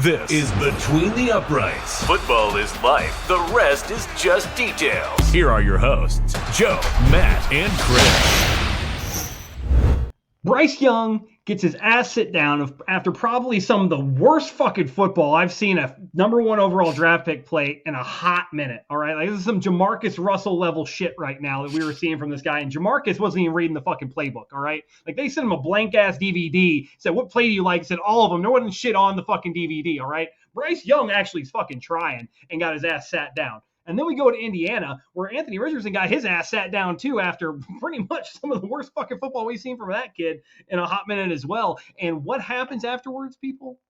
This is Between the Uprights. Football is life. The rest is just details. Here are your hosts, Joe, Matt, and Chris. Bryce Young gets his ass sit down after probably some of the worst fucking football I've seen a number one overall draft pick play in a hot minute. All right. Like, this is some Jamarcus Russell level shit right now that we were seeing from this guy. And Jamarcus wasn't even reading the fucking playbook. All right. Like, they sent him a blank ass DVD, said, what play do you like? Said all of them. There wasn't shit on the fucking DVD. All right. Bryce Young actually is fucking trying and got his ass sat down. And then we go to Indiana, where Anthony Richardson got his ass sat down, too, after pretty much some of the worst fucking football we've seen from that kid in a hot minute as well. And what happens afterwards, people?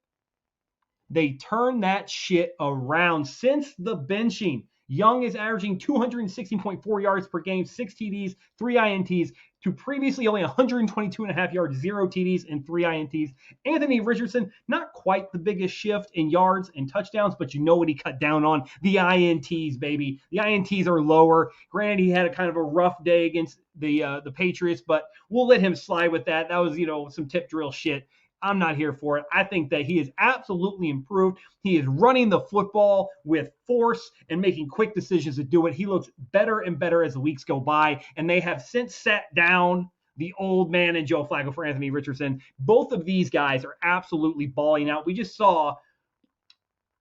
They turn that shit around. Since the benching, Young is averaging 216.4 yards per game, 6 TDs, 3 INTs, to previously only 122.5 yards, 0 TDs, and 3 INTs. Anthony Richardson, not quite the biggest shift in yards and touchdowns, but you know what he cut down on? The INTs, baby. The INTs are lower. Granted, he had a kind of a rough day against the Patriots, but we'll let him slide with that. That was, some tip drill shit. I'm not here for it. I think that he is absolutely improved. He is running the football with force and making quick decisions to do it. He looks better and better as the weeks go by, and they have since sat down the old man and Joe Flacco for Anthony Richardson. Both of these guys are absolutely balling out. We just saw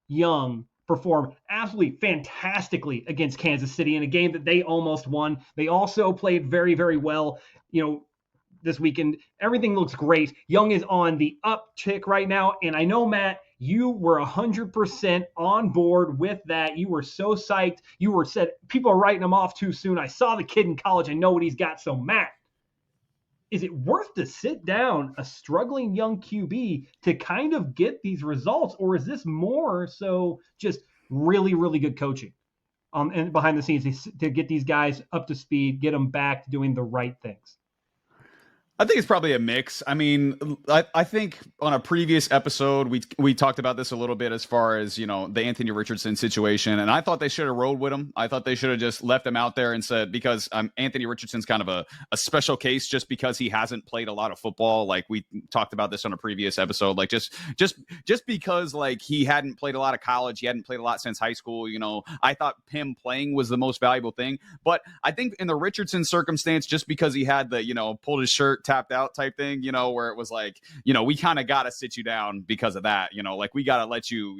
Young perform absolutely fantastically against Kansas City in a game that they almost won. They also played very, very well, this weekend. Everything looks great. Young is on the uptick right now. And I know, Matt, you were 100% on board with that. You were so psyched. You said people are writing him off too soon. I saw the kid in college. I know what he's got. So, Matt, is it worth to sit down a struggling young QB to kind of get these results? Or is this more so just really, really good coaching and behind the scenes to get these guys up to speed, get them back to doing the right things? I think it's probably a mix. I mean, I think on a previous episode, we talked about this a little bit as far as, the Anthony Richardson situation. And I thought they should have rolled with him. I thought they should have just left him out there and said, because Anthony Richardson's kind of a special case just because he hasn't played a lot of football. Like we talked about this on a previous episode, like just because like he hadn't played a lot of college, he hadn't played a lot since high school. I thought him playing was the most valuable thing. But I think in the Richardson circumstance, just because he had the, pulled his shirt, tapped out type thing, where it was like, we kind of got to sit you down because of that, like we got to let you,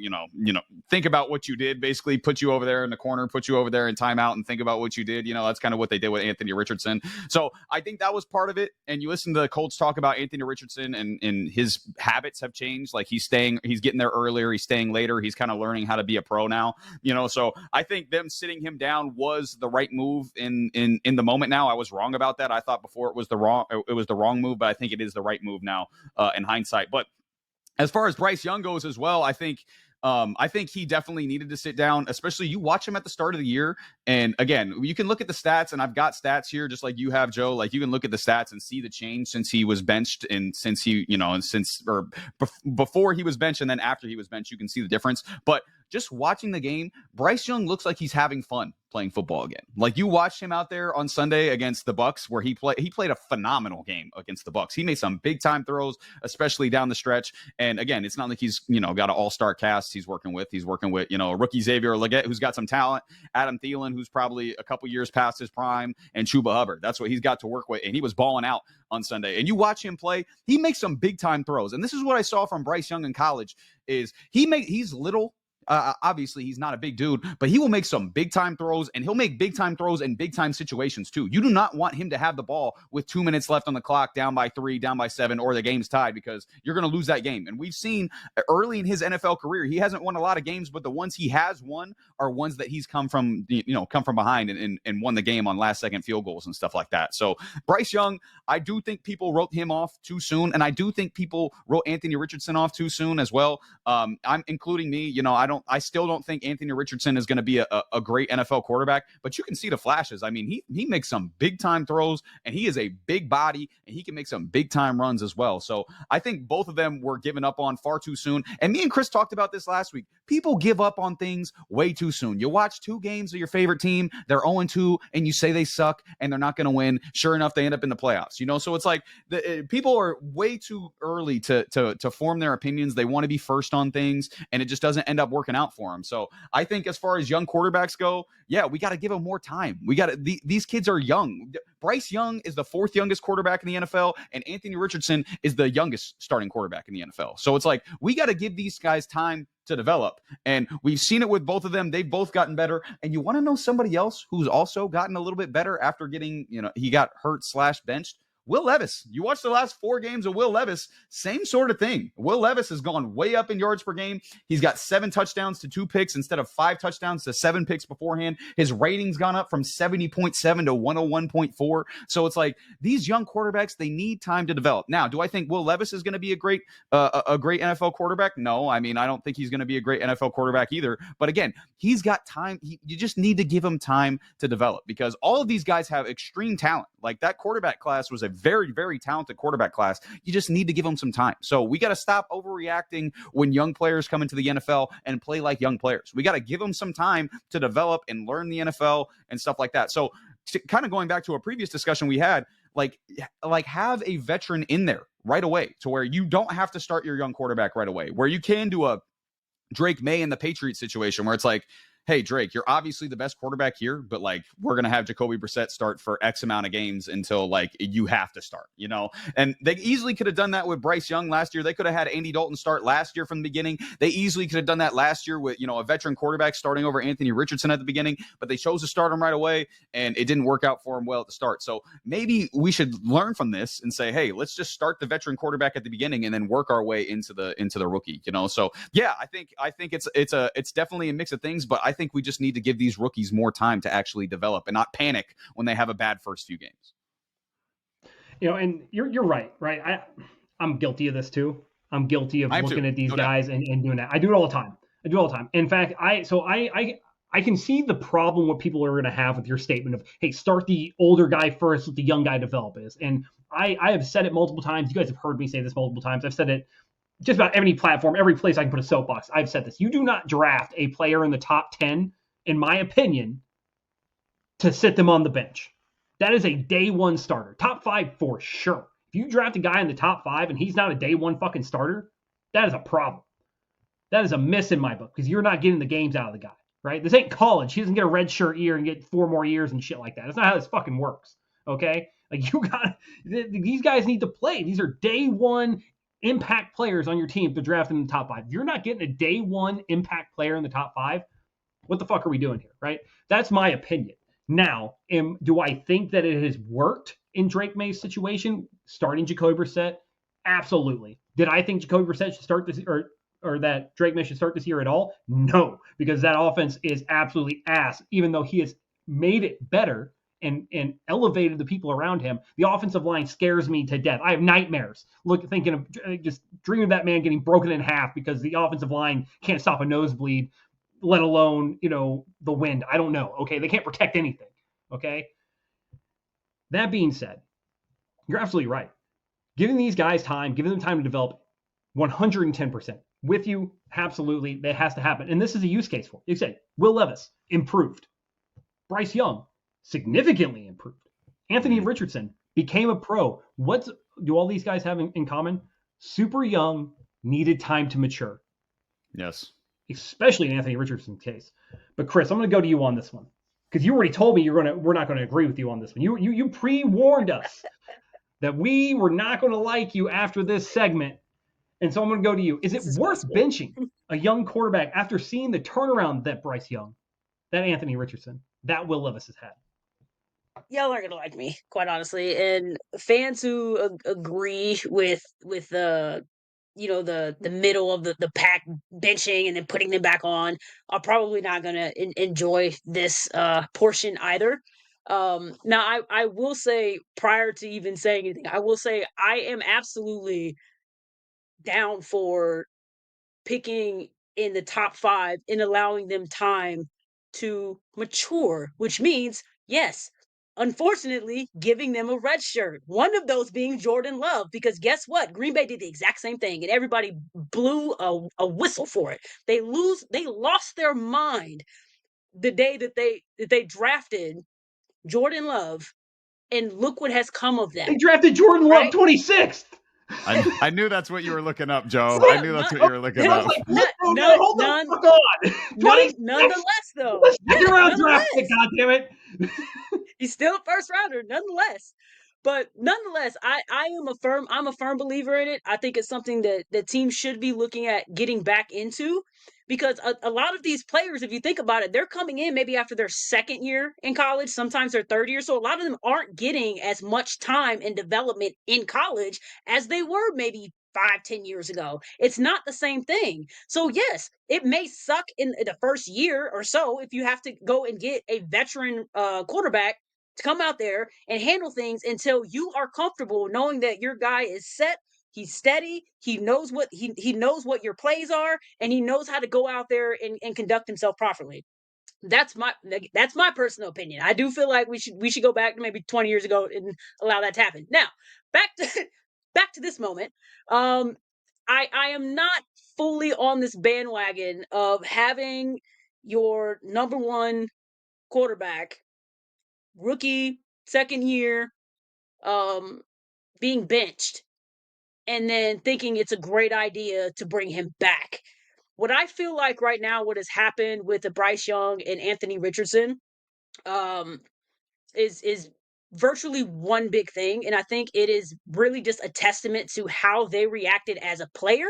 think about what you did, basically put you over there in the corner, put you over there in timeout and think about what you did. That's kind of what they did with Anthony Richardson. So I think that was part of it. And you listen to the Colts talk about Anthony Richardson and his habits have changed. Like he's getting there earlier. He's staying later. He's kind of learning how to be a pro now, so I think them sitting him down was the right move in the moment. Now I was wrong about that. I thought before it was the wrong move, but I think it is the right move now in hindsight. But as far as Bryce Young goes as well, I think he definitely needed to sit down, especially you watch him at the start of the year. And again, you can look at the stats, and I've got stats here just like you have, Joe. Like you can look at the stats and see the change since he was benched and since before he was benched and then after he was benched, you can see the difference. But just watching the game, Bryce Young looks like he's having fun playing football again. Like you watched him out there on Sunday against the Bucs, where he played a phenomenal game against the Bucs. He made some big time throws, especially down the stretch. And again, it's not like he's got an all-star cast he's working with. He's working with a rookie Xavier Legette, who's got some talent, Adam Thielen, who's probably a couple years past his prime, and Chuba Hubbard. That's what he's got to work with, and he was balling out on Sunday. And you watch him play, he makes some big time throws. And this is what I saw from Bryce Young in college: is he's little. Obviously, he's not a big dude, but he will make some big-time throws, and he'll make big-time throws in big-time situations, too. You do not want him to have the ball with 2 minutes left on the clock, down by 3, down by 7, or the game's tied, because you're going to lose that game. And we've seen early in his NFL career, he hasn't won a lot of games, but the ones he has won are ones that he's come from behind and won the game on last-second field goals and stuff like that. So Bryce Young, I do think people wrote him off too soon, and I do think people wrote Anthony Richardson off too soon as well. I'm including me. I don't I still don't think Anthony Richardson is going to be a great NFL quarterback, but you can see the flashes. I mean, he makes some big time throws, and he is a big body, and he can make some big time runs as well. So I think both of them were given up on far too soon. And me and Chris talked about this last week. People give up on things way too soon. You watch 2 games of your favorite team, they're 0-2, and you say they suck and they're not going to win. Sure enough, they end up in the playoffs. So it's like people are way too early to form their opinions. They want to be first on things, and it just doesn't end up working out for them. So I think as far as young quarterbacks go, yeah, we got to give them more time. These kids are young. Bryce Young is the 4th youngest quarterback in the NFL, and Anthony Richardson is the youngest starting quarterback in the NFL. So it's like we got to give these guys time to develop, and we've seen it with both of them. They've both gotten better. And you want to know somebody else who's also gotten a little bit better after getting, he got hurt / benched? Will Levis. You watch the last 4 games of Will Levis, same sort of thing. Will Levis has gone way up in yards per game. He's got 7 touchdowns to 2 picks instead of 5 touchdowns to 7 picks beforehand. His rating's gone up from 70.7 to 101.4. So it's like these young quarterbacks, they need time to develop. Now, do I think Will Levis is going to be a great NFL quarterback? No, I mean, I don't think he's going to be a great NFL quarterback either. But again, he's got time. You just need to give him time to develop, because all of these guys have extreme talent. Like that quarterback class was a very, very talented quarterback class. You just need to give them some time. So we got to stop overreacting when young players come into the NFL and play like young players. We got to give them some time to develop and learn the NFL and stuff like that. So kind of going back to a previous discussion we had, like have a veteran in there right away to where you don't have to start your young quarterback right away, where you can do a Drake May in the Patriots situation where it's like, hey, Drake, you're obviously the best quarterback here, but like we're going to have Jacoby Brissett start for X amount of games until like you have to start, And they easily could have done that with Bryce Young last year. They could have had Andy Dalton start last year from the beginning. They easily could have done that last year with, a veteran quarterback starting over Anthony Richardson at the beginning, but they chose to start him right away, and it didn't work out for him well at the start. So maybe we should learn from this and say, hey, let's just start the veteran quarterback at the beginning and then work our way into the rookie, So yeah, I think it's definitely a mix of things, but I think we just need to give these rookies more time to actually develop and not panic when they have a bad first few games. And you're right. I'm guilty of this too. I'm guilty of looking at these guys and doing that. I do it all the time. In fact, I can see the problem what people are going to have with your statement of, hey, start the older guy first, let the young guy develop is. And I have said it multiple times. You guys have heard me say this multiple times. I've said it just about any platform, every place I can put a soapbox. I've said this. You do not draft a player in the top 10, in my opinion, to sit them on the bench. That is a day 1 starter. Top 5 for sure. If you draft a guy in the top 5 and he's not a day 1 fucking starter, that is a problem. That is a miss in my book, because you're not getting the games out of the guy, right? This ain't college. He doesn't get a red shirt year and get 4 more years and shit like that. That's not how this fucking works, okay? Like these guys need to play. These are day 1 impact players on your team to draft in the top 5. If you're not getting a day 1 impact player in the top 5, what the fuck are we doing here, right? That's my opinion. Now, do I think that it has worked in Drake May's situation, starting Jacoby Brissett? Absolutely. Did I think Jacoby Brissett should start this, or that Drake May should start this year at all? No, because that offense is absolutely ass. Even though he has made it better and elevated the people around him, the offensive line scares me to death. I have nightmares thinking of just dreaming of that man getting broken in half because the offensive line can't stop a nosebleed, let alone, the wind. I don't know. Okay. They can't protect anything. Okay. That being said, you're absolutely right. Giving these guys time, giving them time to develop, 110% with you. Absolutely. That has to happen. And this is a use case for it. You say Will Levis improved. Bryce Young significantly improved. Anthony Richardson became a pro. What do all these guys have in common? Super young, needed time to mature. Yes. Especially in Anthony Richardson's case. But Chris, I'm going to go to you on this one, because you already told me we're not going to agree with you on this one. You pre-warned us that we were not going to like you after this segment. And so I'm going to go to you. Is it worth benching a young quarterback after seeing the turnaround that Bryce Young, that Anthony Richardson, that Will Levis has had? Y'all aren't gonna like me, quite honestly. And fans who agree with the the middle of the pack benching and then putting them back on are probably not gonna enjoy this portion either. Now I will say, prior to even saying anything, I will say I am absolutely down for picking in the top 5 and allowing them time to mature, which means, yes, unfortunately, giving them a red shirt. One of those being Jordan Love, because guess what? Green Bay did the exact same thing, and everybody blew a whistle for it. They lost their mind the day that they drafted Jordan Love, and look what has come of that. They drafted Jordan Love 26th. I knew that's what you were looking up, Joe. Well, I knew that's what you were looking up. Like, hold the fuck on. Nonetheless, though. Second round draft pick, goddammit. He's still a first rounder, nonetheless. But nonetheless, I'm a firm believer in it. I think it's something that teams should be looking at getting back into, because a lot of these players, if you think about it, they're coming in maybe after their second year in college, sometimes their third year. So a lot of them aren't getting as much time and development in college as they were maybe 5-10 years ago. It's not the same thing. So yes, it may suck in the first year or so if you have to go and get a veteran quarterback to come out there and handle things until you are comfortable knowing that your guy is set, he's steady, he knows what he knows what your plays are, and he knows how to go out there and conduct himself properly. That's my personal opinion. I do feel like we should go back to maybe 20 years ago and allow that to happen. Now, back to this moment. I am not fully on this bandwagon of having your number one quarterback, rookie, second year, being benched, and then thinking it's a great idea to bring him back. What I feel like right now, what has happened with the Bryce Young and Anthony Richardson, is virtually one big thing, and I think it is really just a testament to how they reacted as a player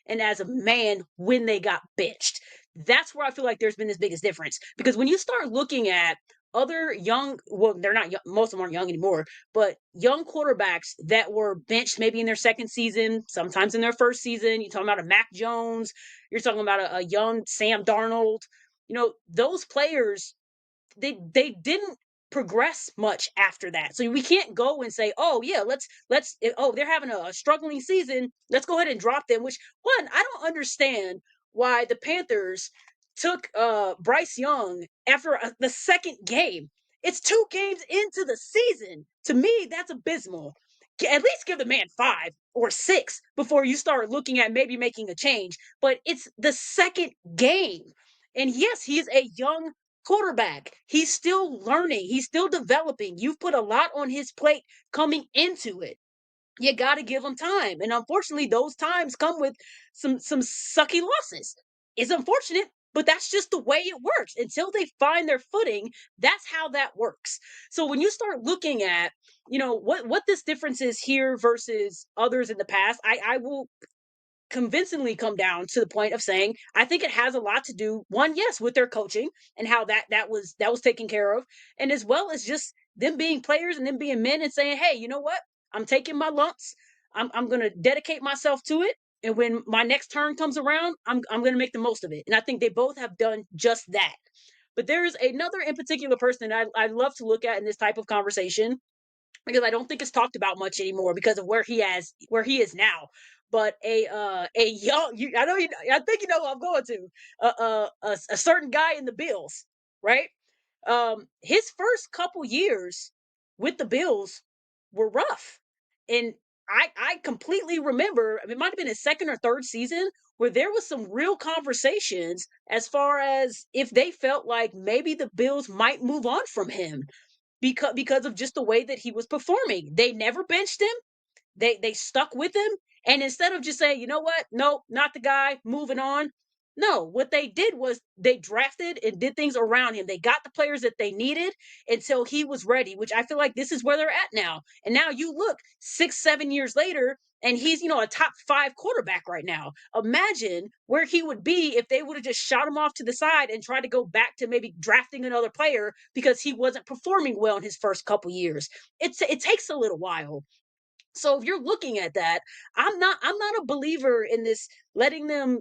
and as a man when they got benched. That's where I feel like there's been this biggest difference, because when you start looking at other young, well, they're not young, most of them aren't young anymore, but young quarterbacks that were benched maybe in their second season, sometimes in their first season. You're talking about a Mac Jones, you're talking about a young Sam Darnold. Those players, they didn't progress much after that. So we can't go and say, oh yeah, let's they're having a struggling season, let's go ahead and drop them. Which, one, I don't understand why the Panthers took Bryce Young after the second game. It's 2 games into the season. To me, that's abysmal. At least give the man 5 or 6 before you start looking at maybe making a change. But it's the second game. And yes, he's a young quarterback. He's still learning. He's still developing. You've put a lot on his plate coming into it. You got to give him time. And unfortunately, those times come with some sucky losses. It's unfortunate, but that's just the way it works. Until they find their footing, that's how that works. So when you start looking at, what this difference is here versus others in the past, I will convincingly come down to the point of saying I think it has a lot to do, one, yes, with their coaching and how that was taken care of, and as well as just them being players and them being men and saying, hey, you know what, I'm taking my lumps, I'm going to dedicate myself to it, and when my next turn comes around, I'm going to make the most of it. And I think they both have done just that. But there's another in particular person I love to look at in this type of conversation, because I don't think it's talked about much anymore because of where he is now. But a young, I think you know who I'm going to, a certain guy in the Bills, right? His first couple years with the Bills were rough, and I completely remember. It might have been his second or third season where there was some real conversations as far as if they felt like maybe the Bills might move on from him because of just the way that he was performing. They never benched him. They stuck with him. And instead of just saying, you know what, nope, not the guy, moving on. No, what they did was they drafted and did things around him. They got the players that they needed until he was ready, which I feel like this is where they're at now. And now you look 6-7 years later, and he's, a top 5 quarterback right now. Imagine where he would be if they would have just shot him off to the side and tried to go back to maybe drafting another player because he wasn't performing well in his first couple years. It takes a little while. So if you're looking at that, I'm not a believer in this letting them,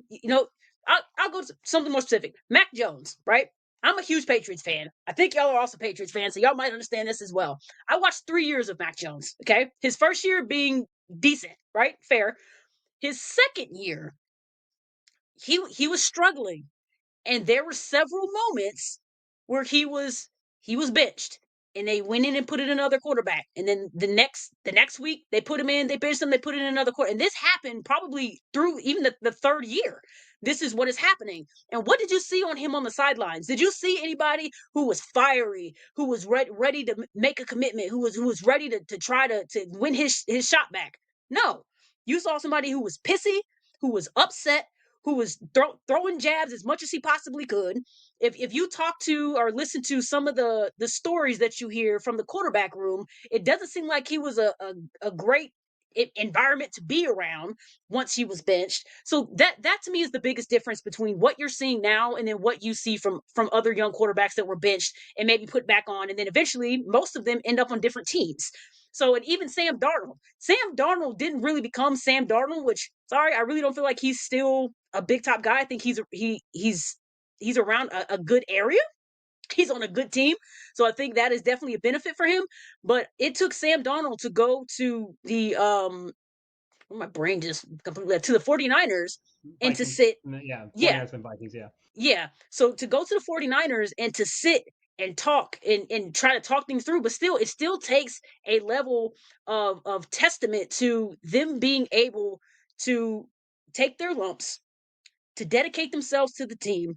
I'll go to something more specific. Mac Jones, right? I'm a huge Patriots fan. I think y'all are also Patriots fans, so y'all might understand this as well. I watched 3 years of Mac Jones, okay? His first year being decent, right? Fair. His second year, he was struggling, and there were several moments where he was benched, and they went in and put in another quarterback, and then the next week they put him in, they benched him, they put in another quarter, and this happened probably through even the third year. This is what is happening. And what did you see on him on the sidelines? Did you see anybody who was fiery, who was ready to make a commitment, who was ready to try to win his shot back? No, you saw somebody who was pissy, who was upset, who was throwing jabs as much as he possibly could. If you talk to or listen to some of the stories that you hear from the quarterback room, it doesn't seem like he was a great environment to be around once he was benched. So that to me is the biggest difference between what you're seeing now and then what you see from other young quarterbacks that were benched and maybe put back on, and then eventually most of them end up on different teams. So, and even Sam Darnold didn't really become Sam Darnold, which, sorry, I really don't feel like he's still a big top guy. I think he's around a good area. He's on a good team. So I think that is definitely a benefit for him. But it took Sam Darnold to go to the my brain just completely to the 49ers and to Vikings. sit. Yeah, 49ers Yeah. and Vikings, yeah. Yeah. So to go to the 49ers and to sit and talk and try to talk things through, but still, it still takes a level of testament to them being able to take their lumps, to dedicate themselves to the team,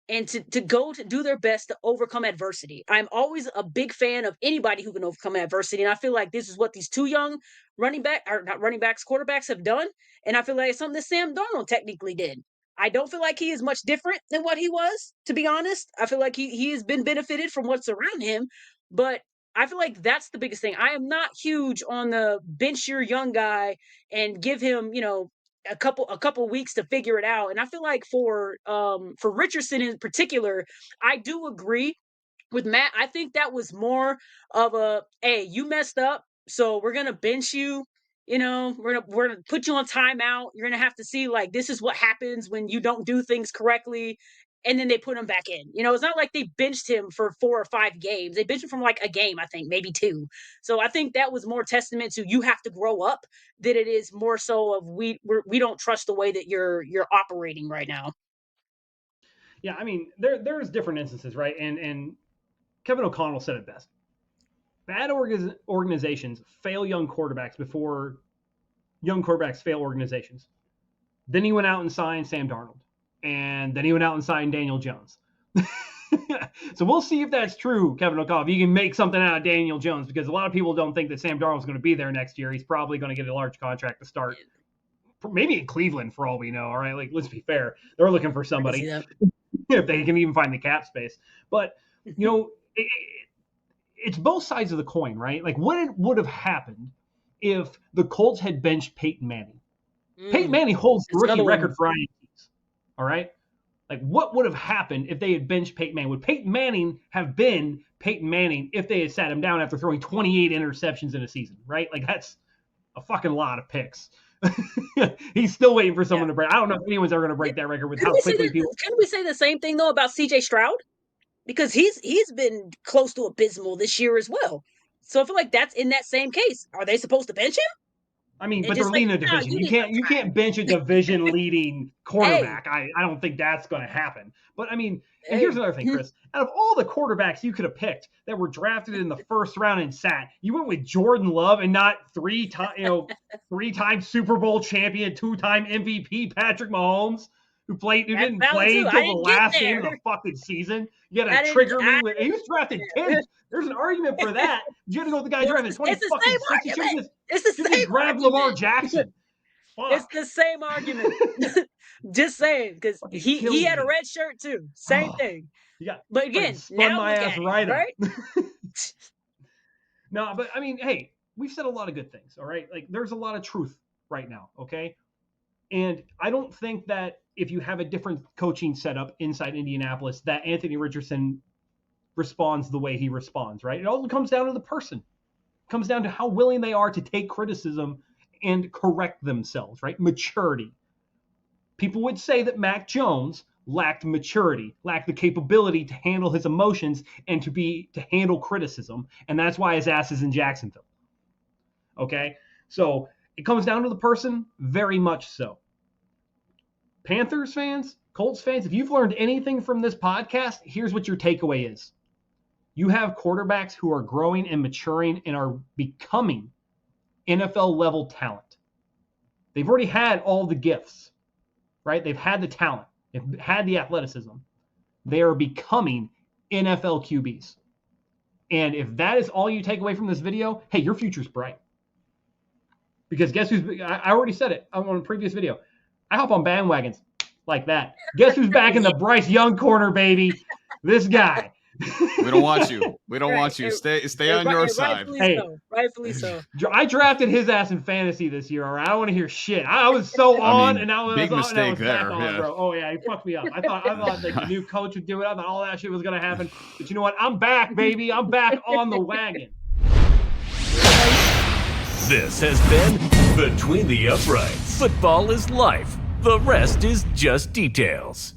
and to go to do their best to overcome adversity. I'm always a big fan of anybody who can overcome adversity. And I feel like this is what these two young quarterbacks have done. And I feel like it's something that Sam Darnold technically did. I don't feel like he is much different than what he was, to be honest. I feel like he has been benefited from what's around him, but I feel like that's the biggest thing. I am not huge on the bench your young guy and give him, a couple weeks to figure it out. And I feel like for Richardson in particular, I do agree with Matt. I think that was more of a, hey, you messed up, so we're gonna bench you. We're gonna put you on timeout. You're gonna have to see, like, this is what happens when you don't do things correctly. And then they put him back in. It's not like they benched him for 4 or 5 games. They benched him from like a game, I think, maybe 2. So I think that was more testament to you have to grow up than it is more so of we don't trust the way that you're operating right now. Yeah, I mean, there's different instances, right? And Kevin O'Connell said it best. Bad organizations fail young quarterbacks before young quarterbacks fail organizations. Then he went out and signed Sam Darnold. And then he went out and signed Daniel Jones. So we'll see if that's true, Kevin O'Connell. If you can make something out of Daniel Jones, because a lot of people don't think that Sam Darnold's going to be there next year. He's probably going to get a large contract to start. Maybe in Cleveland, for all we know. All right, like, let's be fair. They're looking for somebody if they can even find the cap space. But, it's both sides of the coin, right? Like, what would have happened if the Colts had benched Peyton Manning? Peyton Manning holds the rookie record for INTs. All right? Like, what would have happened if they had benched Peyton Manning? Would Peyton Manning have been Peyton Manning if they had sat him down after throwing 28 interceptions in a season, right? Like, that's a fucking lot of picks. He's still waiting for someone to break. I don't know if anyone's ever going to break that record with how quickly people. Can we say the same thing, though, about CJ Stroud? Because he's been close to abysmal this year as well. So I feel like that's in that same case. Are they supposed to bench him? I mean, but they're leading a division. You can't bench a division leading quarterback. Hey. I don't think that's going to happen. But I mean, and here's another thing, Chris. Out of all the quarterbacks you could have picked that were drafted in the first round and sat, you went with Jordan Love and not 3-time Super Bowl champion, 2-time MVP Patrick Mahomes, who didn't play until the last game of the fucking season. You got to trigger me with. He was drafted 10th. There's an argument for that. You had to go with the guy drafted 20 fucking 6. It's the same grab Lamar Jackson. It's the same argument. Just saying, because he had a red shirt too. Same thing. Yeah. But again, now my ass right? Right? No, but I mean, hey, we've said a lot of good things. All right, like there's a lot of truth right now. Okay, and I don't think that if you have a different coaching setup inside Indianapolis, that Anthony Richardson responds the way he responds, right? It all comes down to the person. It comes down to how willing they are to take criticism and correct themselves, right? Maturity. People would say that Mac Jones lacked maturity, lacked the capability to handle his emotions and to handle criticism, and that's why his ass is in Jacksonville. Okay? So it comes down to the person, very much so. Panthers fans, Colts fans, if you've learned anything from this podcast, here's what your takeaway is. You have quarterbacks who are growing and maturing and are becoming NFL level talent. They've already had all the gifts, right? They've had the talent. They've had the athleticism. They are becoming NFL QBs. And if that is all you take away from this video, hey, your future's bright. Because guess who's, I already said it on a previous video. I hop on bandwagons like that. Guess who's back in the Bryce Young corner, baby? This guy. We don't want you. We don't want you. Stay on your side. Rightfully so. I drafted his ass in fantasy this year, all right? I don't want to hear shit. I was so on, and now big mistake there. On, bro. Oh, yeah, he fucked me up. I thought like, the new coach would do it. I thought all that shit was going to happen. But you know what? I'm back, baby. I'm back on the wagon. This has been Between the Uprights. Football is life. The rest is just details.